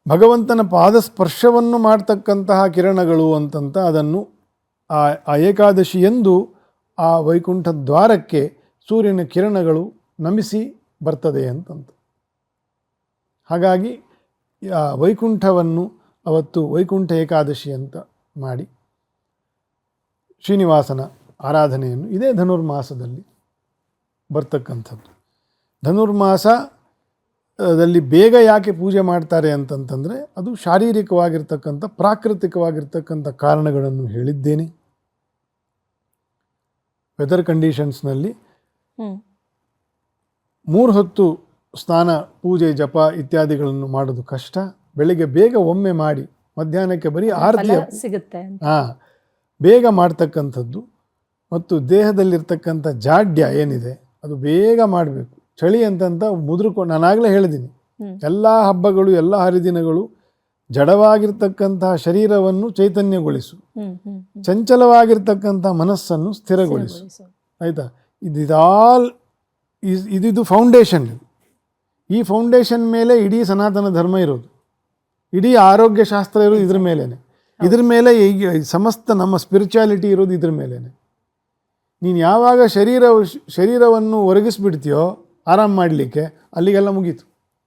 ಭಗವಂತನ ಪಾದಸ್ಪರ್ಶವನ್ನು ಮಾಡ್ತಕ್ಕಂತಹ ಕಿರಣಗಳು ಅಂತಂತ ಅದನ್ನು ಆ ಏಕಾದಶಿಯಂದು ಆ ವೈಕುಂಠ ದ್ವಾರಕ್ಕೆ ಸೂರ್ಯನ ಕಿರಣಗಳು ನಮಿಸಿ ಬರ್ತದೆ ಅಂತಂತ. ಹಾಗಾಗಿ ಆ ವೈಕುಂಠವನ್ನು ಅವತ್ತು ವೈಕುಂಠ ಏಕಾದಶಿ ಅಂತ ಮಾಡಿ ಶ್ರೀನಿವಾಸನ ಆರಾಧನೆಯನ್ನು ಇದೇ ಧನುರ್ಮಾಸದಲ್ಲಿ ಬರ್ತಕ್ಕಂಥದ್ದು. ಧನುರ್ಮಾಸದಲ್ಲಿ ಬೇಗ ಯಾಕೆ ಪೂಜೆ ಮಾಡ್ತಾರೆ ಅಂತಂತಂದರೆ ಅದು ಶಾರೀರಿಕವಾಗಿರ್ತಕ್ಕಂಥ ಪ್ರಾಕೃತಿಕವಾಗಿರ್ತಕ್ಕಂಥ ಕಾರಣಗಳನ್ನು ಹೇಳಿದ್ದೇನೆ. ವೆದರ್ ಕಂಡೀಷನ್ಸ್ನಲ್ಲಿ 3 ಹೊತ್ತು ಸ್ನಾನ, ಪೂಜೆ, ಜಪ ಇತ್ಯಾದಿಗಳನ್ನು ಮಾಡೋದು ಕಷ್ಟ. ಬೆಳಿಗ್ಗೆ ಬೇಗ ಒಮ್ಮೆ ಮಾಡಿ ಮಧ್ಯಾಹ್ನಕ್ಕೆ ಬರೀ ಆರತಿ ಸಿಗುತ್ತೆ. ಬೇಗ ಮಾಡ್ತಕ್ಕಂಥದ್ದು ಮತ್ತು ದೇಹದಲ್ಲಿರ್ತಕ್ಕಂಥ ಜಾಡ್ಯ ಏನಿದೆ ಅದು ಬೇಗ ಮಾಡಬೇಕು. ಚಳಿ ಅಂತಂತ ಮುದುರುಕೊಂಡು, ನಾನಾಗಲೇ ಹೇಳಿದ್ದೀನಿ, ಎಲ್ಲ ಹಬ್ಬಗಳು ಎಲ್ಲ ಹರಿದಿನಗಳು ಜಡವಾಗಿರ್ತಕ್ಕಂತಹ ಶರೀರವನ್ನು ಚೈತನ್ಯಗೊಳಿಸು, ಚಂಚಲವಾಗಿರ್ತಕ್ಕಂಥ ಮನಸ್ಸನ್ನು ಸ್ಥಿರಗೊಳಿಸು. ಆಯಿತಾ? ಇದಿದು ಫೌಂಡೇಶನ್. ಈ ಫೌಂಡೇಶನ್ ಮೇಲೆ ಇಡೀ ಸನಾತನ ಧರ್ಮ ಇರೋದು, ಇಡೀ ಆರೋಗ್ಯ ಶಾಸ್ತ್ರ ಇರೋದು ಇದ್ರ ಮೇಲೇ. ಇದ್ರ ಮೇಲೆ ಸಮಸ್ತ ನಮ್ಮ ಸ್ಪಿರಿಚುಯಾಲಿಟಿ ಇರೋದು ಇದ್ರ ಮೇಲೇ. ನೀನು ಯಾವಾಗ ಶರೀರವನ್ನು ಒರಗಿಸ್ಬಿಡ್ತೀಯೋ ಆರಾಮ್ ಮಾಡಲಿಕ್ಕೆ, ಅಲ್ಲಿಗೆಲ್ಲ ಮುಗೀತು.